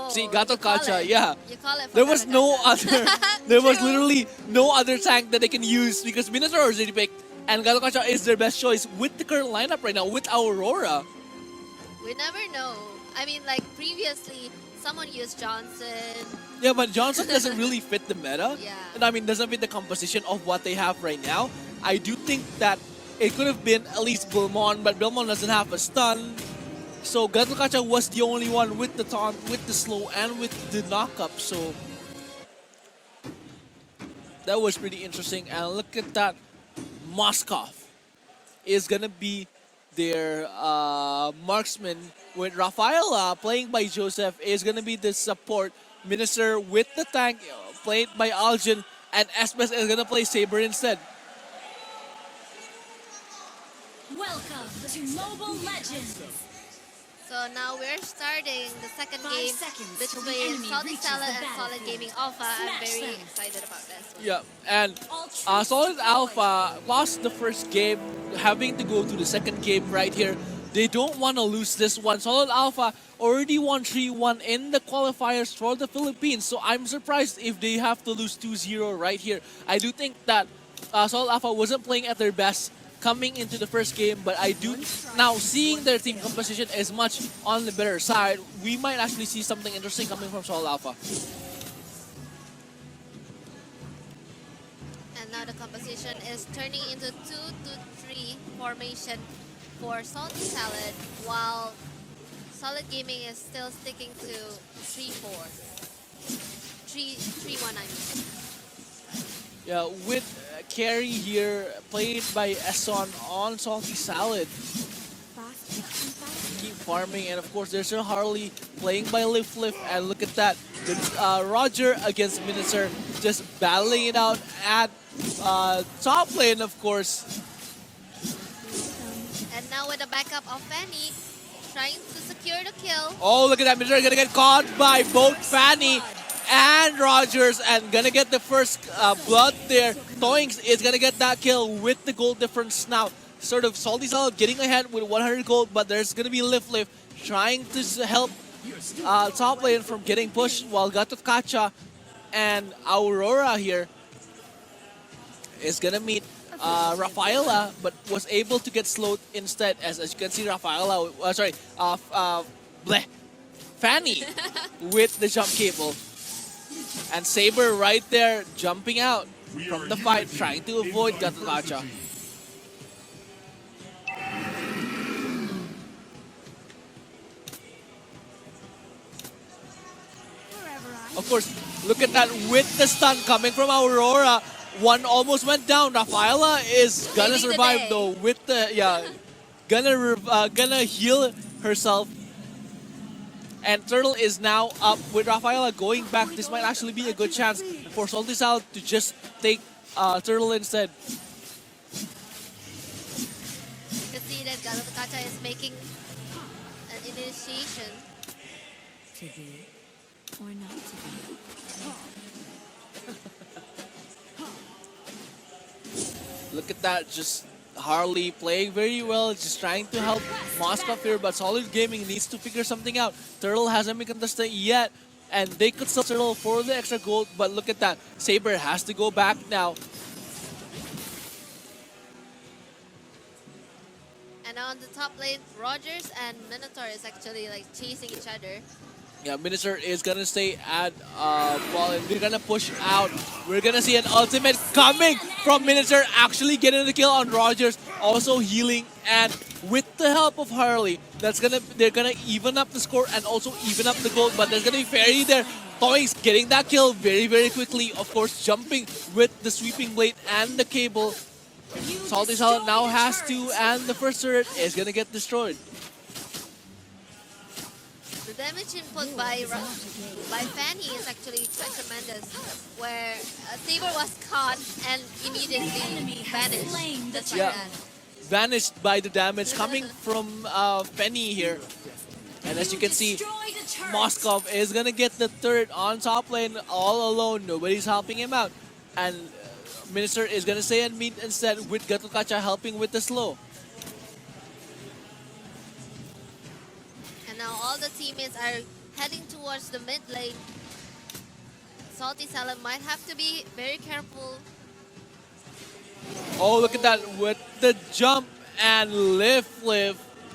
See, Oh, Gato you call Kacha, it. yeah. You call it for There was Gato no Kacha. other, there was True. literally no other tank that they can use because Minotaur is already picked, and Gato Kacha is their best choice with the current lineup right now with Aurora. We never know. I mean, like previously, someone used Johnson. Yeah, but Johnson doesn't really fit the meta, Yeah. and I mean doesn't fit the composition of what they have right now. I do think that it could have been at least Bulmon, but Bulmon doesn't have a stun. So Gatlakacha was the only one with the taunt, with the slow, and with the knockup. So that was pretty interesting. And look at that, Moskov is gonna be their marksman with Rafaela playing by Joseph is gonna be the support minister with the tank played by Algin, and Espes is gonna play Saber instead. Welcome to Mobile Legends. So now we're starting the second 5 game seconds till the between enemy Salty reaches Salad the and Solid battlefield. Gaming Alpha. I'm Smash very them. excited about this one. Yeah, and All troops Solid deployed. Alpha lost the first game, having to go to the second game right here. They don't want to lose this one. Solid Alpha already won 3-1 in the qualifiers for the Philippines, so I'm surprised if they have to lose 2-0 right here. I do think that Solid Alpha wasn't playing at their best coming into the first game, but I do now seeing their team composition is much on the better side. We might actually see something interesting coming from Solid Alpha. And now the composition is turning into 2-2-3 formation for Salty Salad, while Solid Gaming is still sticking to 3-4. 3-1, I mean. Yeah, with carry here played by Esson on Salty Salad. Keep farming, and of course there's a Harley playing by Lift Lift, and look at that. Roger against Minicer just battling it out at top lane, of course. And now with the backup of Fanny, trying to secure the kill. Oh, look at that. Minicer gonna get caught by both Fanny and Rogers, and gonna get the first blood there. Toings is gonna get that kill with the gold difference now. Sort of Salty Salad getting ahead with 100 gold, but there's gonna be Lift Lift trying to help top lane from getting pushed, while Gatot Kacha and Aurora here is gonna meet Rafaela, but was able to get slowed instead. As you can see, Rafaela, bleh, Fanny with the jump cable. And Saber right there jumping out from the fight, trying to avoid Gatot Kacha. Of course, look at that with the stun coming from Aurora. One almost went down. Rafaela is gonna Saving the survive day. though with the gonna heal herself. And Turtle is now up with Rafaela going back. This might actually be a good chance for Salty Salad to just take Turtle instead. You can see that Gato Kacha is making an initiation. To be or not to be. Look at that, just Harley playing very well, just trying to help Moskov here, but Solid Gaming needs to figure something out. Turtle hasn't been contested yet, and they could sell Turtle for the extra gold, but look at that. Saber has to go back now. And now on the top lane, Rogers and Minotaur is actually like chasing each other. Yeah, Minister is gonna stay at ball, and we're gonna push out. We're gonna see an ultimate coming from Minister, actually getting the kill on Rogers, also healing, and with the help of Harley, they're gonna even up the score and also even up the gold. But there's gonna be Fairy there. Toys getting that kill very, very quickly. Of course, jumping with the sweeping blade and the cable. Salty Salad now has to, and the first turret is gonna get destroyed. The damage input by Fanny is actually quite tremendous, where Saber was caught and immediately vanished. Just like Yeah. that. Vanished by the damage coming from Penny here. And as you can see, Moskov is gonna get the turret on top lane all alone. Nobody's helping him out. And Minister is gonna stay and meet instead with Gatot Kacha helping with the slow. And now all the teammates are heading towards the mid lane. Salty Salad might have to be very careful. Oh, look at that with the jump and Lift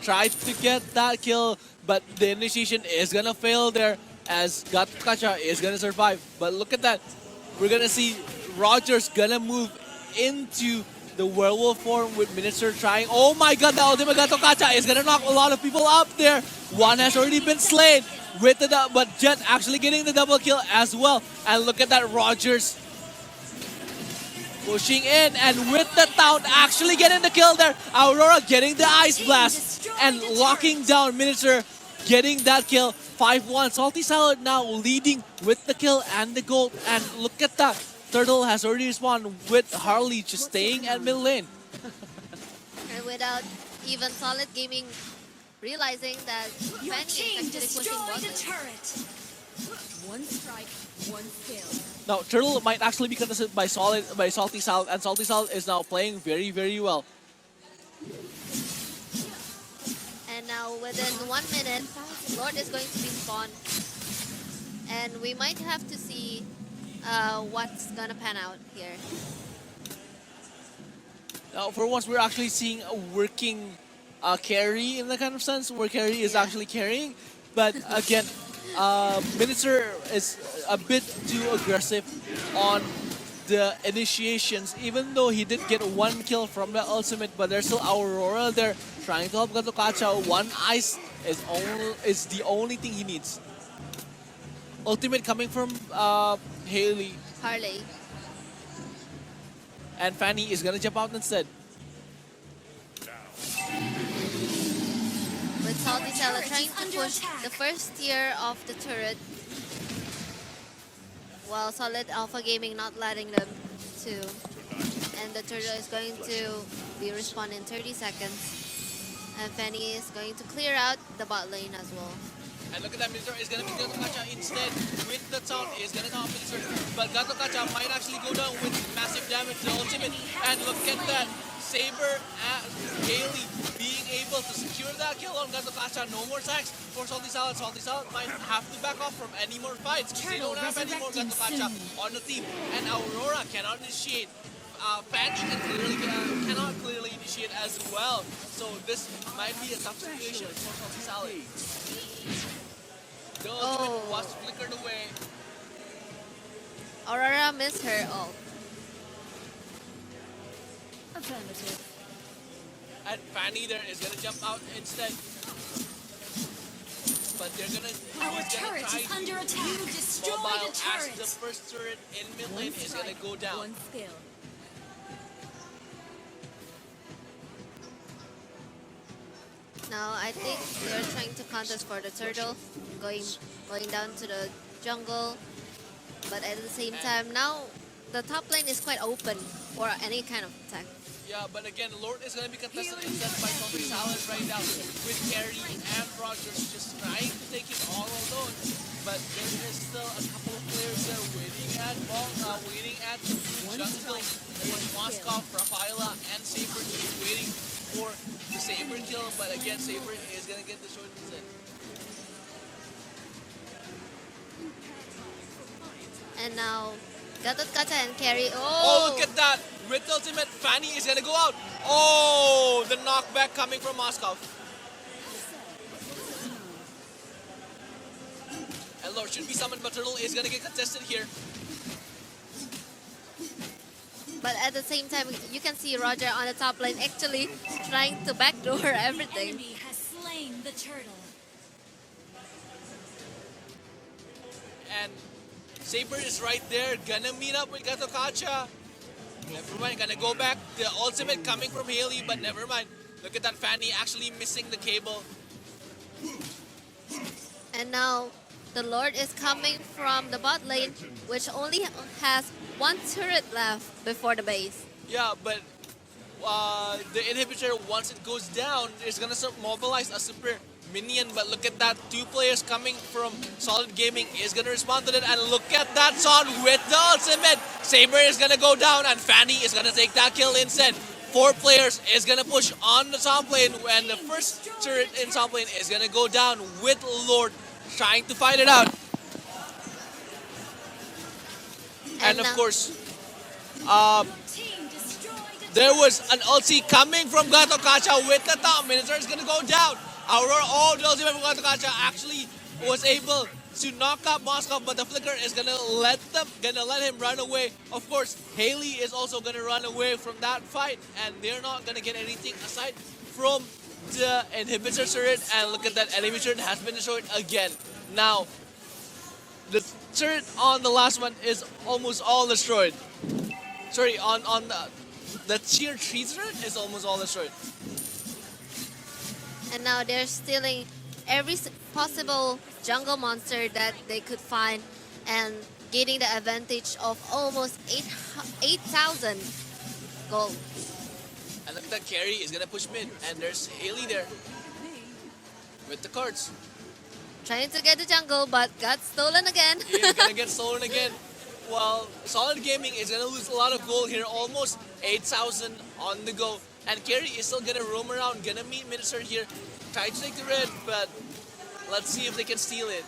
tried to get that kill, but the initiation is gonna fail there as Gatkacha is gonna survive. But look at that, we're gonna see Rogers gonna move into the werewolf form with Minister trying. Oh my god, the ultimate Gatkacha is gonna knock a lot of people up there. One has already been slain with the but Jet actually getting the double kill as well. And look at that, Rogers pushing in, and with the town actually getting the kill there. Aurora getting the ice blast and locking down Minister, getting that kill. 5-1. Salty Salad now leading with the kill and the gold. And look at that. Turtle has already respawned with Harley just staying at mid lane. And without even Solid Gaming realizing that Your Fanny team is actually pushing destroyed a bottom. turret. One strike, one kill. Now Turtle might actually be contested by Salty Salad, and Salty Salad is now playing very, very well. And now within 1 minute, Lord is going to be spawned. And we might have to see what's gonna pan out here. Now for once we're actually seeing a working carry in the kind of sense where carry is actually carrying. But again, Minister is a bit too aggressive on the initiations, even though he did get one kill from the ultimate, but there's still Aurora there trying to help Gatkacha. One ice is the only thing he needs. Ultimate coming from Haley, Harley. and Fanny is gonna jump out instead. With Salty Salad turret trying is to under push attack. the first tier of the turret, while Solid Alpha Gaming not letting them to. And the turtle is going to be respawned in 30 seconds. And Fanny is going to clear out the bot lane as well. And look at that, Minister is gonna be Gatkacha instead with the sound is gonna top Minister, but Gatkacha might actually go down with massive damage to the ultimate. And look at that, Saber and Haley being able to secure that kill on Gatkacha. No more sacks for Salty Salad. Salty Salad might have to back off from any more fights because they don't have any more Gatkacha on the team. And Aurora cannot initiate. Fanny cannot clearly initiate as well. So this might be a tough situation for Salty Salad. The ultimate was flickered away. Aurora missed her ult. Affirmative. And Fanny there is gonna jump out instead. But they're gonna Our he's gonna turret try is to under attack. You destroyed mobile a turret. as the first turret in mid lane is gonna go down. One skill. Now I think they're trying to contest for the turtle, going down to the jungle. But at the same time, now the top lane is quite open for any kind of attack. Yeah, but again, Lord is gonna be contested instead by Salty Salad right now with Carry and Rogers just trying to take it all alone. But there is still a couple of players there waiting at waiting at jungle. There's Moskov, Rafaela, and Saber just waiting for the Saber kill, but again, Saber is gonna get the short instead. And now Gatkacha and Carry. Oh, look at that! With the ultimate, Fanny is gonna go out. Oh, the knockback coming from Moskov. And Lord should be summoned, but Turtle is gonna get contested here. But at the same time, you can see Roger on the top lane actually trying to backdoor everything. Enemy has slain the turtle. And Saber is right there, gonna meet up with Gatkacha. Never mind, gonna go back. The ultimate coming from Haley, but never mind. Look at that, Fanny actually missing the cable. And now the Lord is coming from the bot lane, which only has one turret left before the base. Yeah, but the inhibitor, once it goes down, is gonna mobilize a super minion. But look at that, two players coming from Solid Gaming is gonna respond to it. And look at that Son with the ultimate. Saber is gonna go down, and Fanny is gonna take that kill instead. Four players is gonna push on the top lane, and the first turret in top lane is gonna go down with Lord trying to fight it out. And of now- course, there was an ulti coming from Gato Kacha with the top. Minotaur is gonna go down. Aurora, oh, the ultimate from Gato Kacha actually was able to knock out Moskov, but the flicker is gonna let him run away. Of course, Haley is also gonna run away from that fight, and they're not gonna get anything aside from the inhibitor turret. And look at that, enemy turret has been destroyed again. Now, the turret on the last one is almost all destroyed. Sorry, on the tier 3 turret is almost all destroyed. And now they're stealing every possible jungle monster that they could find and getting the advantage of almost 8,000 gold. And look at that, carry is gonna push mid, and there's Haley there with the cards. Trying to get the jungle, but got stolen again. He's gonna get stolen again. Well, Solid Gaming is gonna lose a lot of gold here, almost 8,000 on the go. And Carry is still gonna roam around, gonna meet Minister here, try to take the red, but let's see if they can steal it.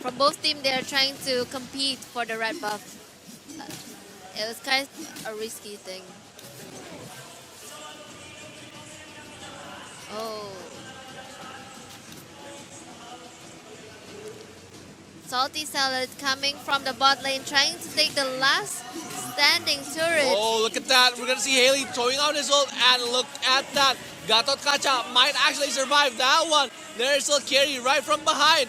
From both teams, they're trying to compete for the red buff. It was kind of a risky thing. Oh. Salty Salad coming from the bot lane, trying to take the last standing turret. Oh, look at that. We're gonna see Haley throwing out his ult, and look at that. Gatot Kacha might actually survive that one. There's still Carry right from behind.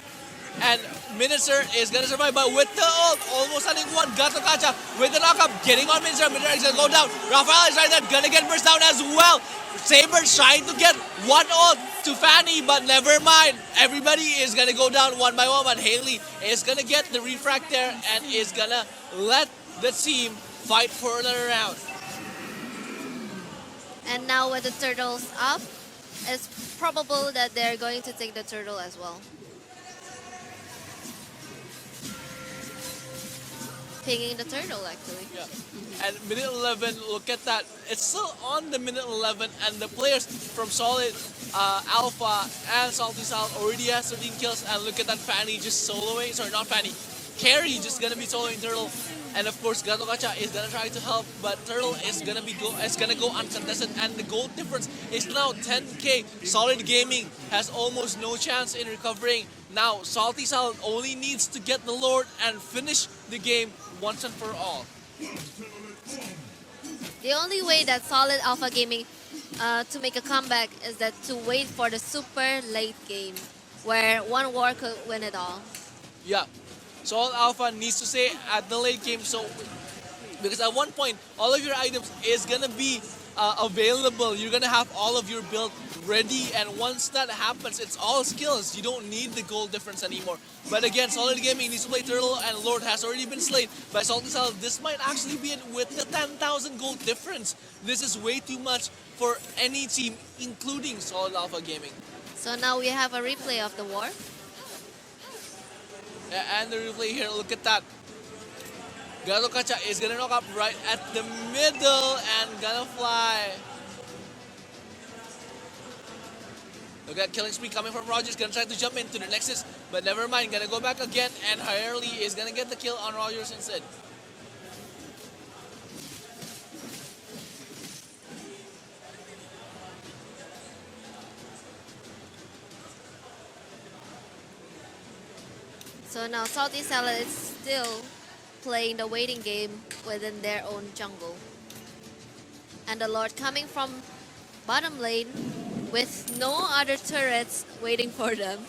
And Minister is gonna survive, but with the ult, almost hitting one. Gatot Kacha with the knockup, getting on Minister. Minister is gonna go down. Rafael is right there, gonna get burst down as well. Saber's trying to get one ult to Fanny, but never mind. Everybody is gonna go down one by one, but Haley is gonna get the refract there and is gonna let the team fight for another round. And now with the turtles up, it's probable that they're going to take the turtle as well. Pinging the turtle actually. Yeah. And minute 11, look at that. It's still on the minute 11, and the players from Solid Alpha and Salty Sal already has 13 kills. And look at that, Fanny just soloing. Sorry, not Fanny. Carry just gonna be soloing Turtle. And of course, Gato Kacha is gonna try to help, but Turtle is gonna go uncontested, and the gold difference is now 10k. Solid Gaming has almost no chance in recovering. Now, Salty Salad only needs to get the Lord and finish the game once and for all. The only way that Solid Alpha Gaming to make a comeback is that to wait for the super late game, where one war could win it all. Yeah. Solid Alpha needs to stay at the late game, so because at one point all of your items is gonna be available. You're gonna have all of your build ready, and once that happens, it's all skills. You don't need the gold difference anymore. But again, Solid Gaming needs to play Turtle, and Lord has already been slain by Salty Salad. This might actually be it with the 10,000 gold difference. This is way too much for any team, including Solid Alpha Gaming. So now we have a replay of the war. And the replay here, look at that. Gato Kacha is gonna knock up right at the middle and gonna fly. Look at killing spree coming from Rogers, gonna try to jump into the Nexus, but never mind, gonna go back again, and Hurley is gonna get the kill on Rogers instead. So now Salty Salad is still playing the waiting game within their own jungle. And the Lord coming from bottom lane with no other turrets waiting for them.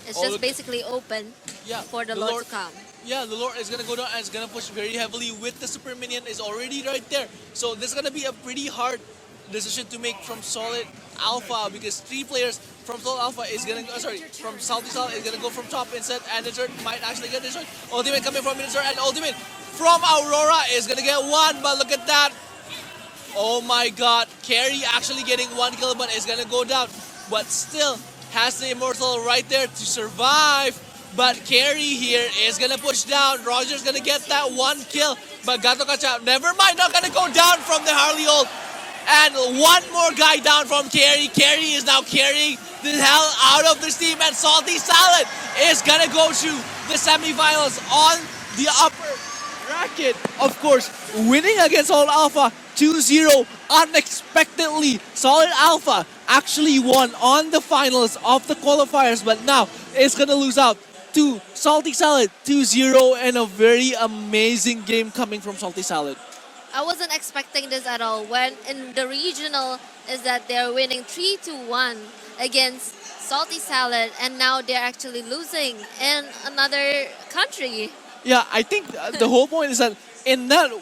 It's just basically open for the Lord to come. Yeah, the Lord is gonna go down and is gonna push very heavily with the super minion is already right there. So this is gonna be a pretty hard decision to make from Solid Alpha, because 3 players from Solid Alpha is gonna go, from Salty Salad is gonna go from top instead, and the turret might actually get destroyed. Ultimate coming from Minister, and Ultimate from Aurora is gonna get one, but look at that. Oh my god, Carry actually getting 1 kill, but is gonna go down, but still has the Immortal right there to survive. But Carry here is gonna push down. Roger's gonna get that 1 kill, but Gato Kacha, never mind, not gonna go down from the Harley ult. And one more guy down from Carry. Carry is now carrying the hell out of this team, and Salty Salad is gonna go to the semifinals on the upper bracket. Of course, winning against Solid Alpha 2-0 unexpectedly. Solid Alpha actually won on the finals of the qualifiers, but now it's gonna lose out to Salty Salad 2-0, and a very amazing game coming from Salty Salad. I wasn't expecting this at all. When in the regional is that they're winning 3-1 against Salty Salad, and now they're actually losing in another country. Yeah, I think the whole point is that in that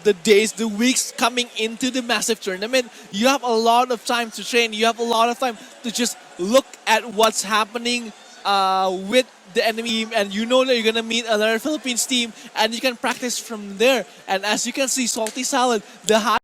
the days, the weeks coming into the massive tournament, you have a lot of time to train. You have a lot of time to just look at what's happening with the enemy team, and you know that you're gonna meet another Philippines team, and you can practice from there. And as you can see, Salty Salad, the high